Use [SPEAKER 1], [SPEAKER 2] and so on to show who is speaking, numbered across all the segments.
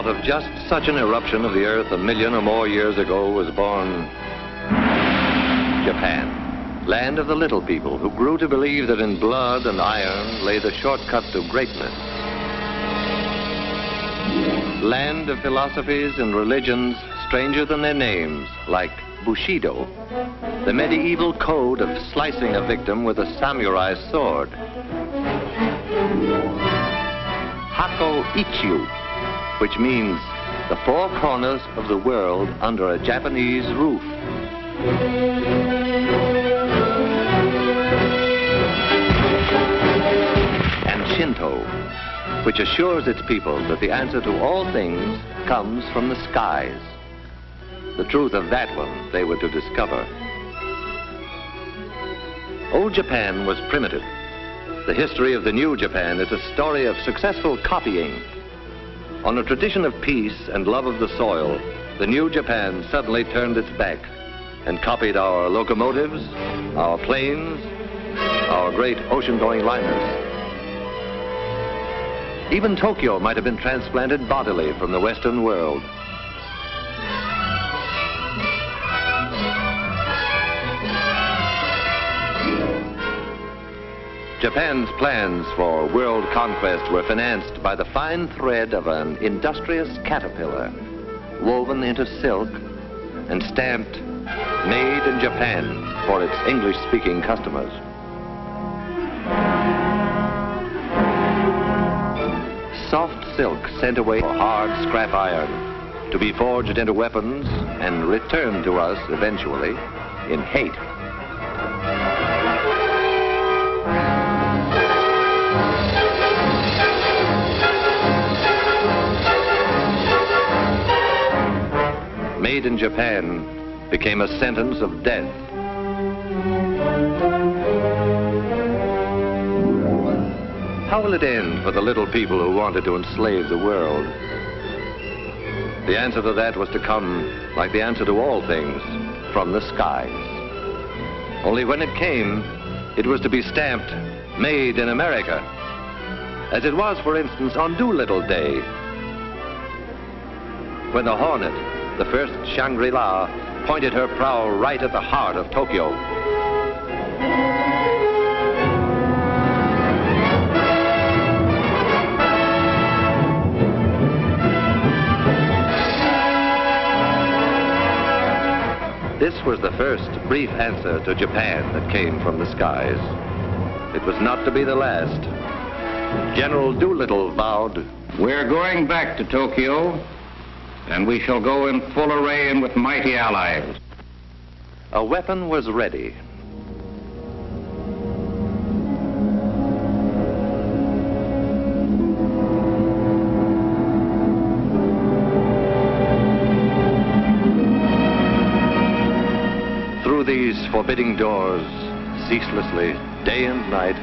[SPEAKER 1] of just such an eruption of the earth 1 million or more years ago was born Japan, land of the little people who grew to believe that in blood and iron lay the shortcut to greatness. Land of philosophies and religions stranger than their names, like Bushido, the medieval code of slicing a victim with a samurai sword. Hako Ichiu, which means the four corners of the world under a Japanese roof. And Shinto, which assures its people that the answer to all things comes from the skies. The truth of that one they were to discover. Old Japan was primitive. The history of the new Japan is a story of successful copying. On a tradition of peace and love of the soil, the new Japan suddenly turned its back and copied our locomotives, our planes, our great ocean-going liners. Even Tokyo might have been transplanted bodily from the Western world. Japan's plans for world conquest were financed by the fine thread of an industrious caterpillar, woven into silk and stamped "Made in Japan" for its English-speaking customers. Soft silk sent away for hard scrap iron to be forged into weapons and returned to us eventually in hate. Made in Japan became a sentence of death. How will it end for the little people who wanted to enslave the world? The answer to that was to come, like the answer to all things, from the skies. Only when it came, it was to be stamped, "Made in America," as it was, for instance, on Doolittle Day, when the Hornet, the first Shangri-La, pointed her prow right at the heart of Tokyo. This was the first brief answer to Japan that came from the skies. It was not to be the last. General Doolittle vowed,
[SPEAKER 2] "We're going back to Tokyo, and we shall go in full array and with mighty allies."
[SPEAKER 1] A weapon was ready. Through these forbidding doors, ceaselessly, day and night,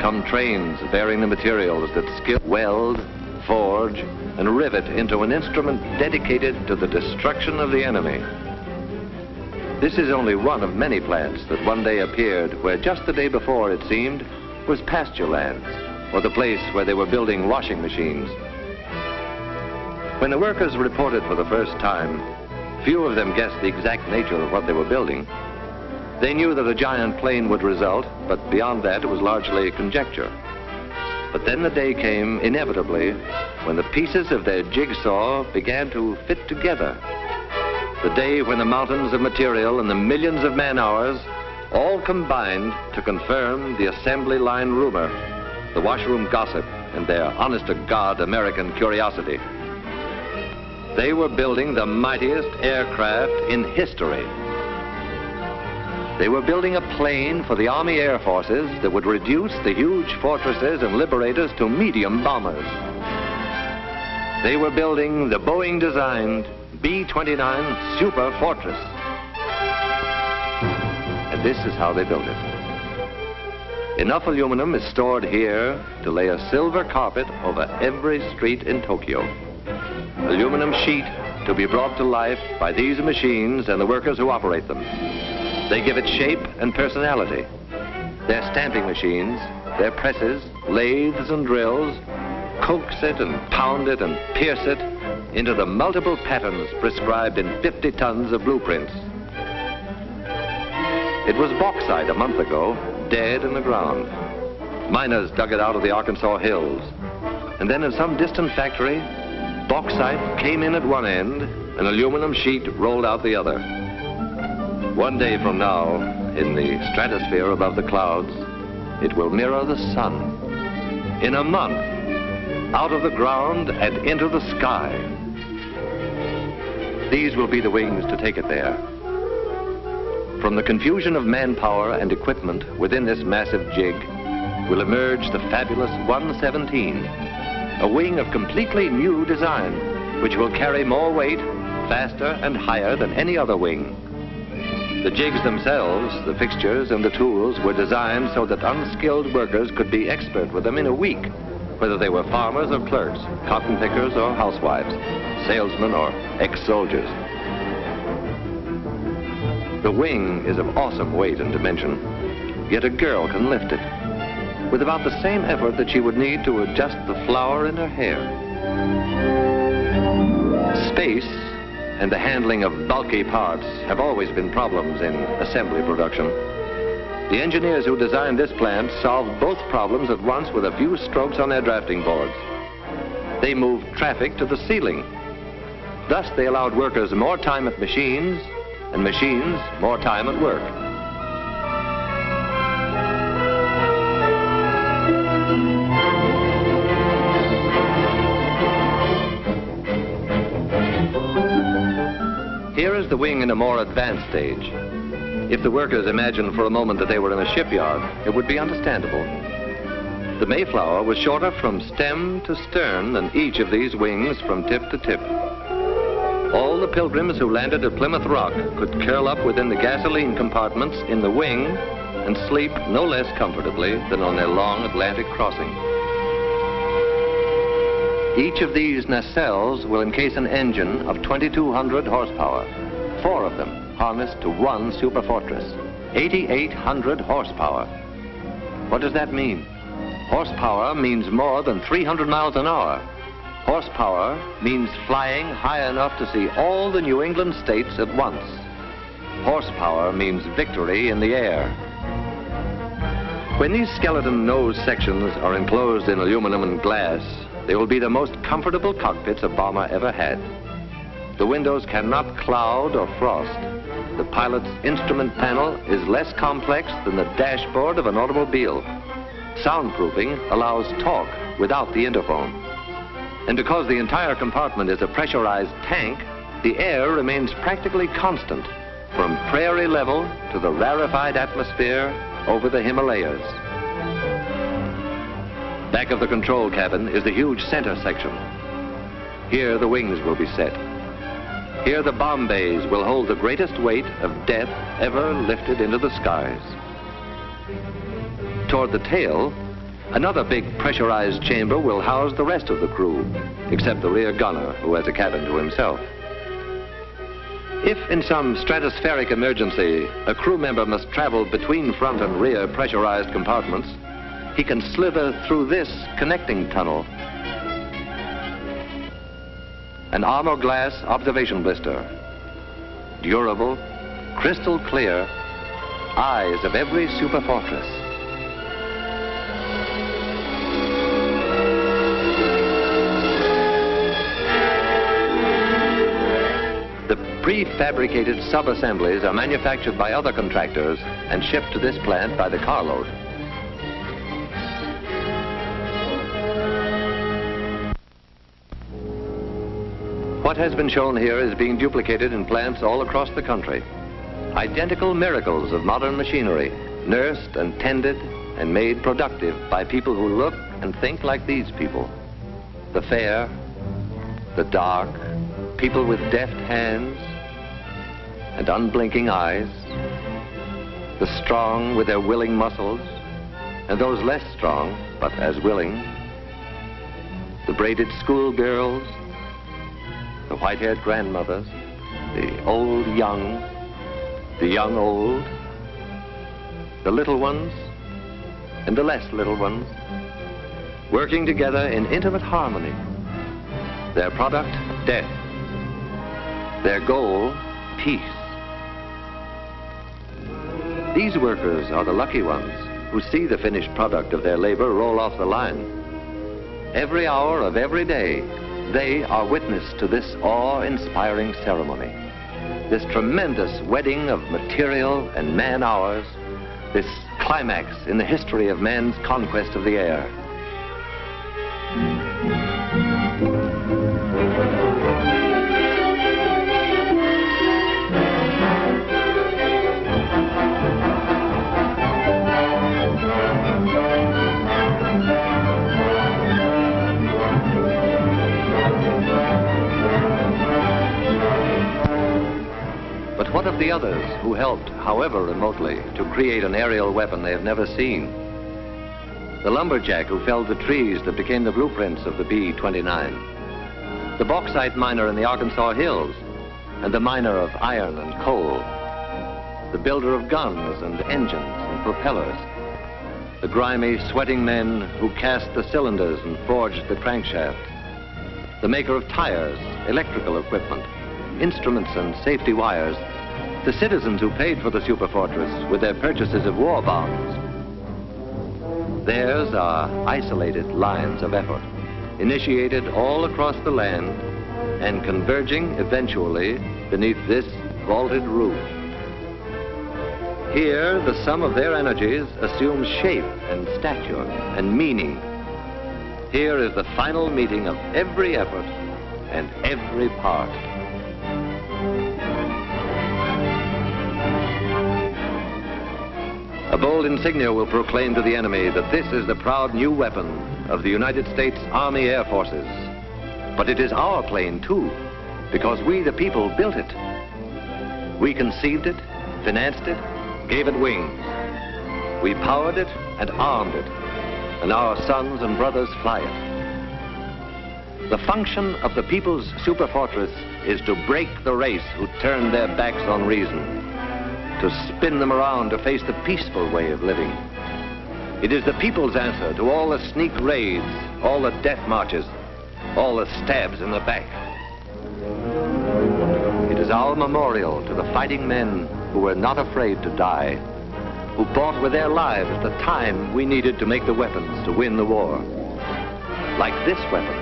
[SPEAKER 1] come trains bearing the materials that skill weld, forge, and rivet into an instrument dedicated to the destruction of the enemy. This is only one of many plants that one day appeared where just the day before, it seemed, was pasture land, or the place where they were building washing machines. When the workers reported for the first time, few of them guessed the exact nature of what they were building. They knew that a giant plane would result, but beyond that it was largely conjecture. But then the day came, inevitably, when the pieces of their jigsaw began to fit together. The day when the mountains of material and the millions of man-hours all combined to confirm the assembly line rumor, the washroom gossip, and their honest-to-God American curiosity. They were building the mightiest aircraft in history. They were building a plane for the Army Air Forces that would reduce the huge fortresses and liberators to medium bombers. They were building the Boeing-designed B-29 Super Fortress. And this is how they built it. Enough aluminum is stored here to lay a silver carpet over every street in Tokyo. Aluminum sheet to be brought to life by these machines and the workers who operate them. They give it shape and personality. Their stamping machines, their presses, lathes and drills, coax it and pound it and pierce it into the multiple patterns prescribed in 50 tons of blueprints. It was bauxite a month ago, dead in the ground. Miners dug it out of the Arkansas hills. And then in some distant factory, bauxite came in at one end, an aluminum sheet rolled out the other. One day from now, in the stratosphere above the clouds, it will mirror the sun. In a month, out of the ground and into the sky. These will be the wings to take it there. From the confusion of manpower and equipment within this massive jig will emerge the fabulous 117, a wing of completely new design, which will carry more weight, faster and higher than any other wing. The jigs themselves, the fixtures and the tools were designed so that unskilled workers could be expert with them in a week, whether they were farmers or clerks, cotton pickers or housewives, salesmen or ex-soldiers. The wing is of awesome weight and dimension, yet a girl can lift it with about the same effort that she would need to adjust the flower in her hair. Space and the handling of bulky parts have always been problems in assembly production. The engineers who designed this plant solved both problems at once with a few strokes on their drafting boards. They moved traffic to the ceiling. Thus, they allowed workers more time at machines, and machines more time at work. Here is the wing in a more advanced stage. If the workers imagined for a moment that they were in a shipyard, it would be understandable. The Mayflower was shorter from stem to stern than each of these wings from tip to tip. All the pilgrims who landed at Plymouth Rock could curl up within the gasoline compartments in the wing and sleep no less comfortably than on their long Atlantic crossing. Each of these nacelles will encase an engine of 2,200 horsepower, 4 of them harnessed to one superfortress, 8,800 horsepower. What does that mean? Horsepower means more than 300 miles an hour. Horsepower means flying high enough to see all the New England states at once. Horsepower means victory in the air. When these skeleton nose sections are enclosed in aluminum and glass, they will be the most comfortable cockpits a bomber ever had. The windows cannot cloud or frost. The pilot's instrument panel is less complex than the dashboard of an automobile. Soundproofing allows talk without the interphone. And because the entire compartment is a pressurized tank, the air remains practically constant from prairie level to the rarefied atmosphere over the Himalayas. Back of the control cabin is the huge center section. Here the wings will be set. Here the bomb bays will hold the greatest weight of death ever lifted into the skies. Toward the tail, another big pressurized chamber will house the rest of the crew, except the rear gunner, who has a cabin to himself. If in some stratospheric emergency, a crew member must travel between front and rear pressurized compartments, he can slither through this connecting tunnel. An armor glass observation blister. Durable, crystal clear, eyes of every superfortress. The prefabricated sub-assemblies are manufactured by other contractors and shipped to this plant by the carload. What has been shown here is being duplicated in plants all across the country. Identical miracles of modern machinery, nursed and tended and made productive by people who look and think like these people. The fair, the dark, people with deft hands and unblinking eyes, the strong with their willing muscles, and those less strong but as willing, the braided schoolgirls, the white-haired grandmothers, the old young, the young old, the little ones and the less little ones, working together in intimate harmony. Their product, death. Their goal, peace. These workers are the lucky ones who see the finished product of their labor roll off the line. Every hour of every day, they are witness to this awe-inspiring ceremony, this tremendous wedding of material and man-hours, this climax in the history of man's conquest of the air. But what of the others who helped, however remotely, to create an aerial weapon they have never seen? The lumberjack who felled the trees that became the blueprints of the B-29. The bauxite miner in the Arkansas hills, and the miner of iron and coal. The builder of guns and engines and propellers. The grimy, sweating men who cast the cylinders and forged the crankshaft. The maker of tires, electrical equipment, instruments and safety wires, the citizens who paid for the superfortress with their purchases of war bonds. Theirs are isolated lines of effort, initiated all across the land and converging eventually beneath this vaulted roof. Here, the sum of their energies assumes shape and stature and meaning. Here is the final meeting of every effort and every part. A bold insignia will proclaim to the enemy that this is the proud new weapon of the United States Army Air Forces. But it is our plane, too, because we, the people, built it. We conceived it, financed it, gave it wings. We powered it and armed it, and our sons and brothers fly it. The function of the people's superfortress is to break the race who turned their backs on reason, to spin them around to face the peaceful way of living. It is the people's answer to all the sneak raids, all the death marches, all the stabs in the back. It is our memorial to the fighting men who were not afraid to die, who bought with their lives the time we needed to make the weapons to win the war. Like this weapon,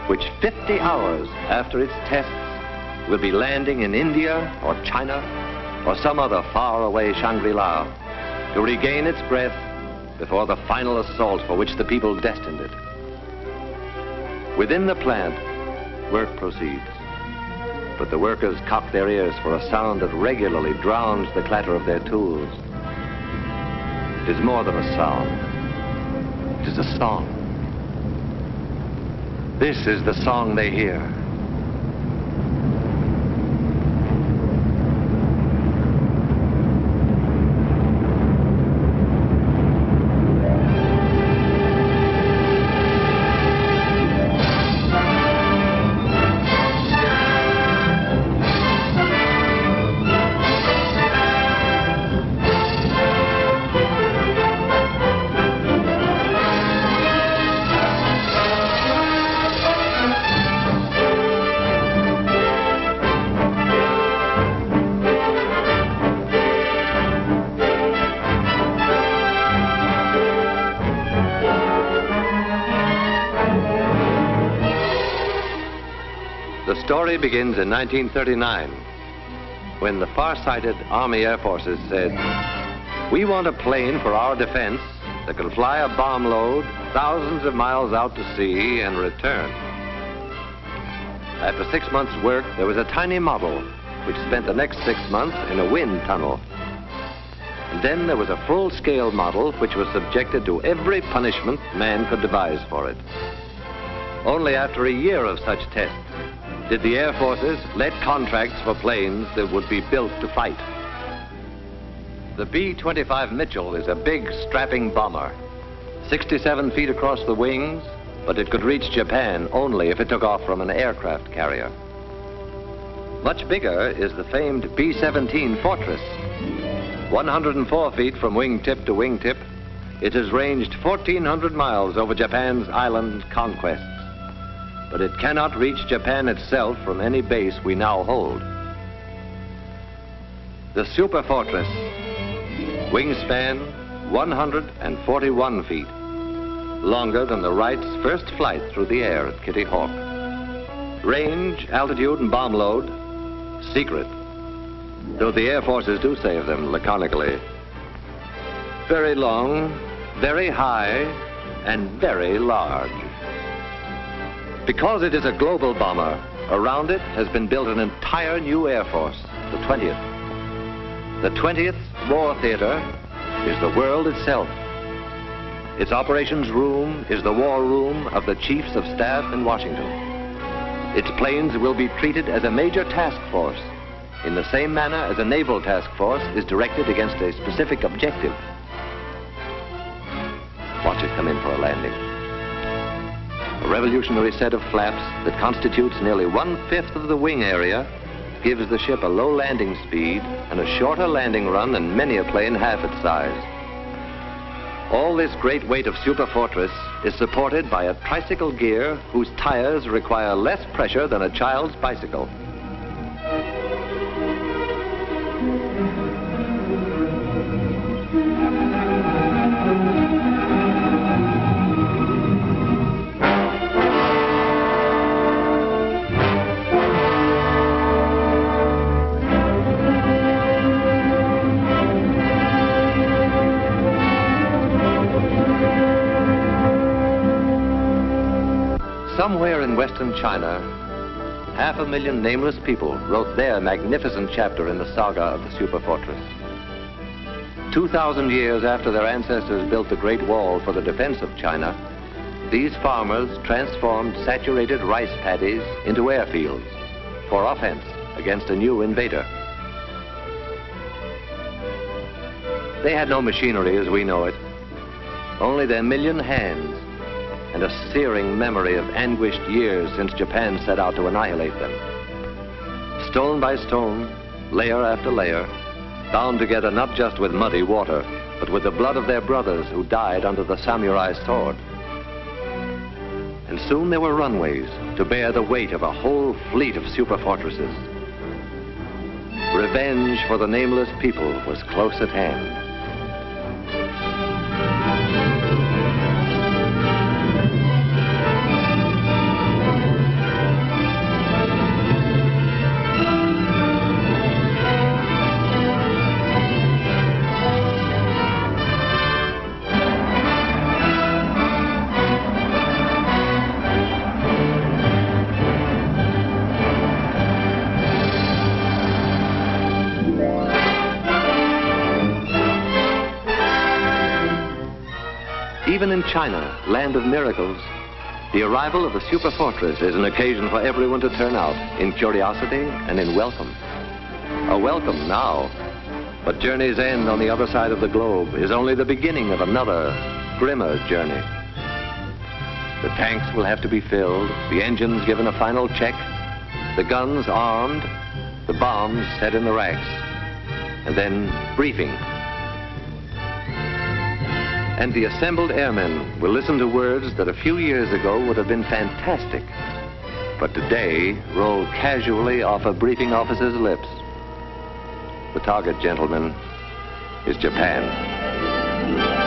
[SPEAKER 1] which 50 hours after its tests will be landing in India or China or some other faraway Shangri-La to regain its breath before the final assault for which the people destined it. Within the plant, work proceeds, but the workers cock their ears for a sound that regularly drowns the clatter of their tools. It is more than a sound. It is a song. This is the song they hear. The story begins in 1939, when the far-sighted Army Air Forces said, "We want a plane for our defense that can fly a bomb load thousands of miles out to sea and return." After 6 months' work, there was a tiny model which spent the next 6 months in a wind tunnel. And then there was a full-scale model which was subjected to every punishment man could devise for it. Only after a year of such tests did the Air Forces let contracts for planes that would be built to fight. The B-25 Mitchell is a big, strapping bomber, 67 feet across the wings, but it could reach Japan only if it took off from an aircraft carrier. Much bigger is the famed B-17 Fortress. 104 feet from wingtip to wingtip, it has ranged 1,400 miles over Japan's island conquests. but it cannot reach Japan itself from any base we now hold. The superfortress, wingspan 141 feet, longer than the Wrights' first flight through the air at Kitty Hawk. Range, altitude, and bomb load, secret, though the Air Forces do say of them laconically. Very long, very high, and very large. Because it is a global bomber, around it has been built an entire new Air Force, the 20th. The 20th War Theater is the world itself. Its operations room is the war room of the Chiefs of Staff in Washington. Its planes will be treated as a major task force, in the same manner as a naval task force is directed against a specific objective. Watch it come in for a landing. A revolutionary set of flaps that constitutes nearly 1/5 of the wing area gives the ship a low landing speed and a shorter landing run than many a plane half its size. All this great weight of superfortress is supported by a tricycle gear whose tires require less pressure than a child's bicycle. Somewhere in western China, 500,000 nameless people wrote their magnificent chapter in the saga of the superfortress. 2,000 years after their ancestors built the Great Wall for the defense of China, these farmers transformed saturated rice paddies into airfields for offense against a new invader. They had no machinery as we know it, only their million hands and a searing memory of anguished years since Japan set out to annihilate them. Stone by stone, layer after layer, bound together not just with muddy water, but with the blood of their brothers who died under the samurai's sword. And soon there were runways to bear the weight of a whole fleet of superfortresses. Revenge for the nameless people was close at hand. Even in China, land of miracles, the arrival of the superfortress is an occasion for everyone to turn out in curiosity and in welcome. A welcome now, but journey's end on the other side of the globe is only the beginning of another, grimmer journey. The tanks will have to be filled, the engines given a final check, the guns armed, the bombs set in the racks, and then briefing. And the assembled airmen will listen to words that a few years ago would have been fantastic, but today roll casually off a briefing officer's lips. The target, gentlemen, is Japan.